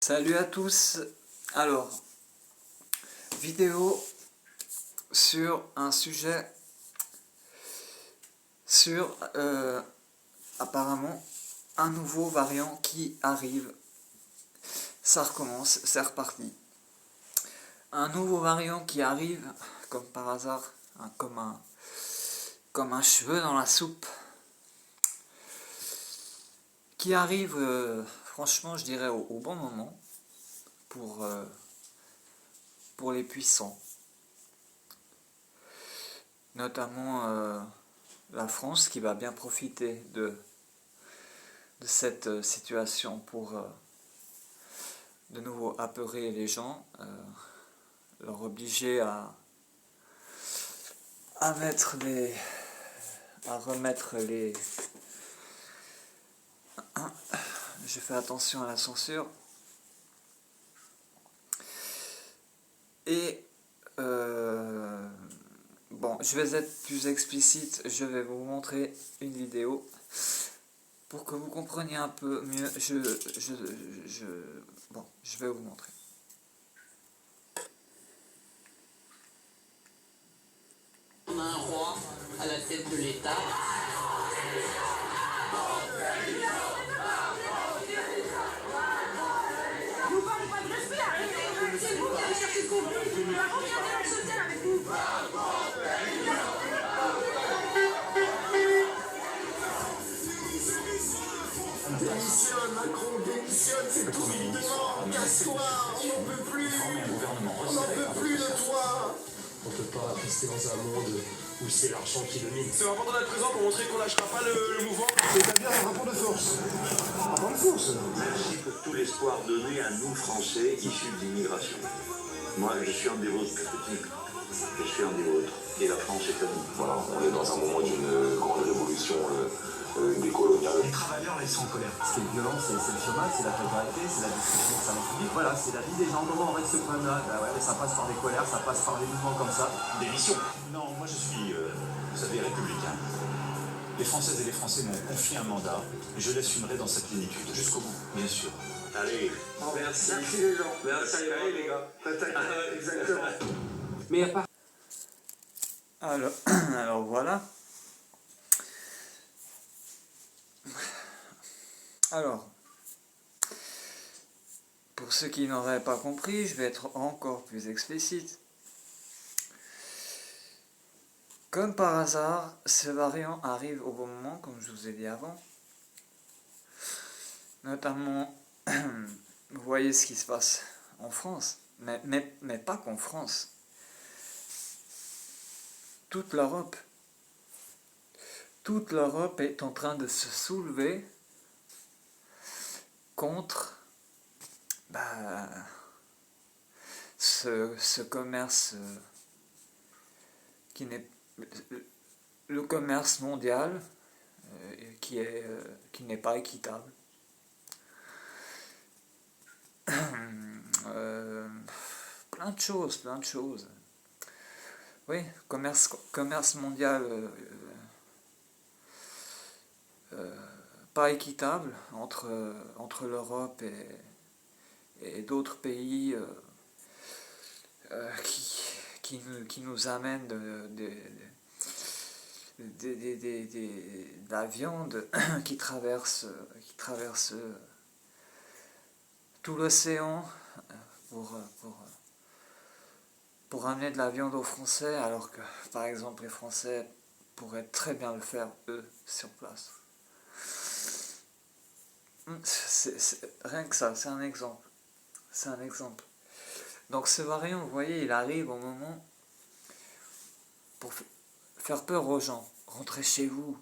Salut à tous. Alors, vidéo sur un sujet sur apparemment un nouveau variant qui arrive. Ça recommence, c'est reparti. Un nouveau variant qui arrive, comme par hasard, hein, comme un cheveu dans la soupe, qui arrive, franchement, je dirais au bon moment pour les puissants. Notamment la France qui va bien profiter de cette situation pour de nouveau apeurer les gens, leur obliger à remettre les... Je fais attention à la censure. Et bon, je vais être plus explicite, je vais vous montrer une vidéo pour que vous compreniez un peu mieux. Bon, je vais vous montrer. On a un roi à la tête de l'État. Vous parlez pas de respect, arrêtez. C'est vous qui allez chercher le conflit. La regardez dans ce hôtel avec vous. Démissionne, Macron, démissionne, c'est tout dehors, casse-toi, on n'en peut plus, on n'en peut plus de toi. On peut pas rester dans un monde où c'est l'argent qui domine. C'est important d'être présent pour montrer qu'on lâchera pas le mouvement. C'est-à-dire un rapport de force. Un rapport de force. Merci pour tout l'espoir donné à nous Français issus de l'immigration. Moi, je suis un des vôtres, petit. Je suis un des vôtres. Et la France est à nous. Voilà, on est dans un moment d'une grande révolution décoloniale. Les travailleurs, là, ils sont en colère. Ce qui est violent, c'est le chômage, c'est la précarité, c'est la destruction du service public. Voilà, c'est la vie des gens. Comment on règle ce problème-là? Bah ouais, ça passe par des colères, ça passe par des mouvements comme ça. Démission. Non, moi je suis, vous savez, républicain. Les Françaises et les Français m'ont confié un mandat. Je l'assumerai dans sa plénitude, jusqu'au bout, bien sûr. Allez, merci les gens. Merci les gars. Exactement. Mais à part... Alors voilà. Alors, pour ceux qui n'auraient pas compris, je vais être encore plus explicite. Comme par hasard, ce variant arrive au bon moment, comme je vous ai dit avant. Notamment, vous voyez ce qui se passe en France, mais pas qu'en France. Toute l'Europe est en train de se soulever contre ce commerce qui n'est le commerce mondial qui n'est pas équitable. Plein de choses. Oui, commerce mondial pas équitable entre l'Europe et d'autres pays qui nous amènent de la viande qui traverse tout l'océan pour amener de la viande aux Français, alors que par exemple les Français pourraient très bien le faire eux sur place. Rien que ça, c'est un exemple. Donc ce variant, vous voyez, il arrive au moment pour faire peur aux gens. Rentrez chez vous.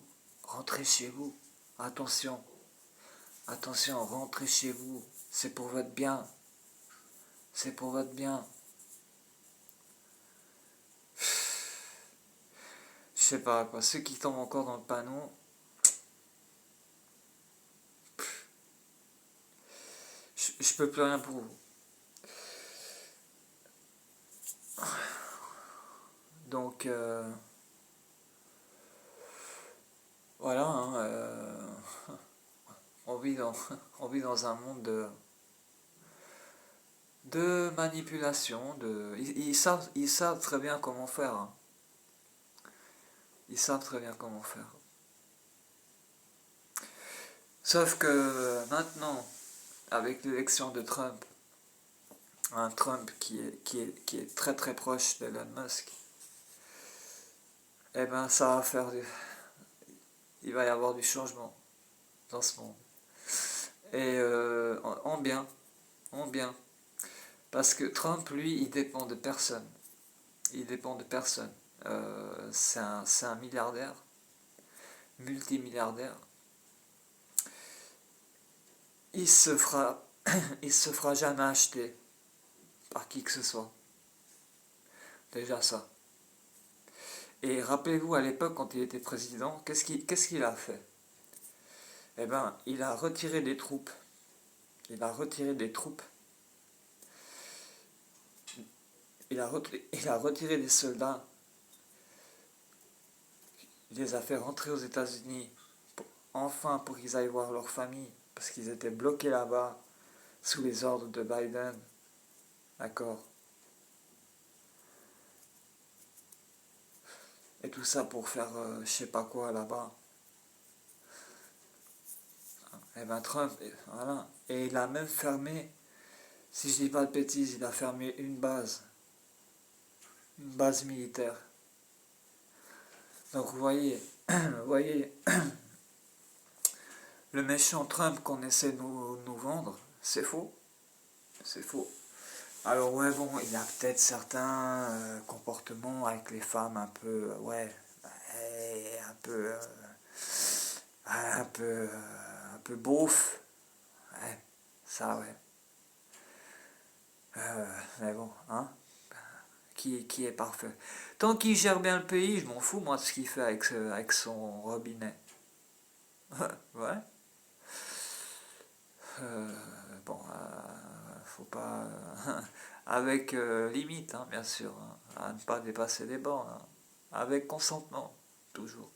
Attention, rentrez chez vous. C'est pour votre bien. Je sais pas quoi, ceux qui tombent encore dans le panneau, je peux plus rien pour vous. Donc voilà, hein, on vit dans un monde de manipulation, ils savent très bien comment faire. Hein. Ils savent très bien comment faire. Sauf que maintenant, avec l'élection de Trump, un Trump qui est très très proche d'Elon Musk, eh ben ça va faire il va y avoir du changement dans ce monde. Et en bien. Parce que Trump, lui, il dépend de personne. Il dépend de personne. C'est un milliardaire, multimilliardaire. Il se fera jamais acheter par qui que ce soit. Déjà ça. Et rappelez-vous, à l'époque, quand il était président, qu'est-ce qu'il a fait? Eh ben, il a retiré des troupes. Il a retiré des soldats. Il les a fait rentrer aux États-Unis, enfin pour qu'ils aillent voir leur famille, parce qu'ils étaient bloqués là-bas, sous les ordres de Biden. D'accord? Et tout ça pour faire je sais pas quoi là-bas. Et ben Trump, voilà. Et il a même fermé, si je dis pas de bêtises, il a fermé une base militaire. Donc vous voyez, le méchant Trump qu'on essaie de nous vendre, c'est faux. C'est faux. Alors ouais, bon, il y a peut-être certains comportements avec les femmes un peu, un peu beauf. Ouais, ça ouais. Mais bon, hein, qui est parfait. Tant qu'il gère bien le pays, je m'en fous moi de ce qu'il fait avec son robinet. Ouais. Bon, faut pas... avec limite, hein, bien sûr, hein, à ne pas dépasser les bornes, hein, avec consentement, toujours.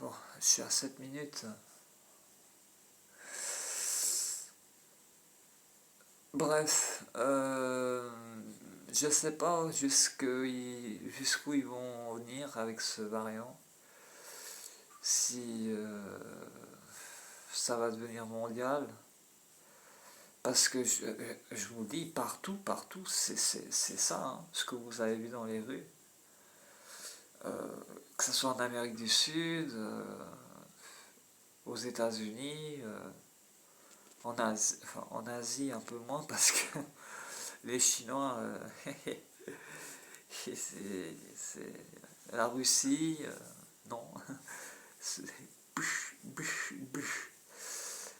Bon, je suis à 7 minutes. Bref, je sais pas jusqu'où ils vont venir avec ce variant. Si ça va devenir mondial, parce que je vous dis, partout, c'est ça, hein, ce que vous avez vu dans les rues, que ce soit en Amérique du Sud, aux États-Unis, en Asie un peu moins, parce que les Chinois, c'est la Russie, non, c'est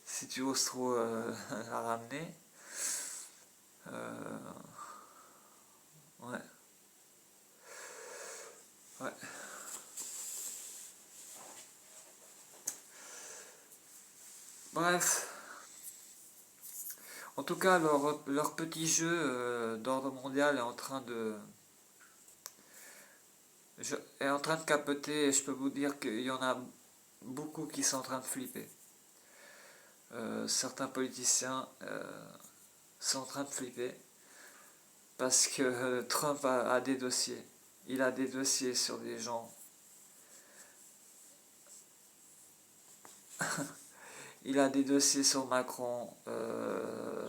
si tu oses trop la ramener, ouais. Bref, en tout cas leur petit jeu d'ordre mondial est en train de capoter, et je peux vous dire qu'il y en a beaucoup qui sont en train de flipper. Certains politiciens sont en train de flipper parce que Trump a des dossiers. Il a des dossiers sur des gens. Il a des dossiers sur Macron,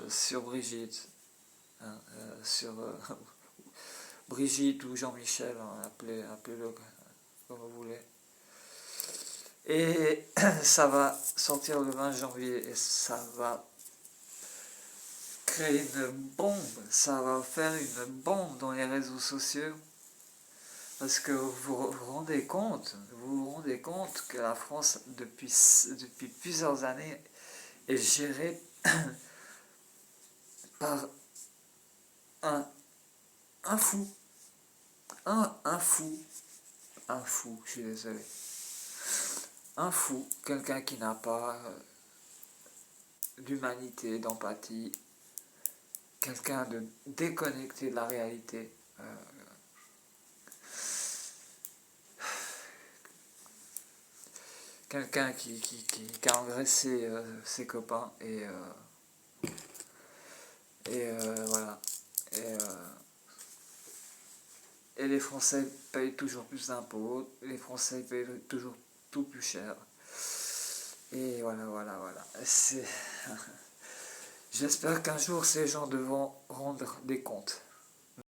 sur Brigitte, hein, sur Brigitte ou Jean-Michel, hein, appelez-le comme vous voulez. Et ça va sortir le 20 janvier et ça va créer une bombe, ça va faire une bombe dans les réseaux sociaux. Parce que vous vous rendez compte que la France, depuis plusieurs années, est gérée par un fou. Un fou, je suis désolé. Un fou, quelqu'un qui n'a pas d'humanité, d'empathie, quelqu'un de déconnecté de la réalité. quelqu'un qui a engraissé ses copains et voilà. Et les Français payent toujours plus d'impôts, les Français payent toujours tout plus cher. Et voilà. J'espère qu'un jour ces gens devront rendre des comptes.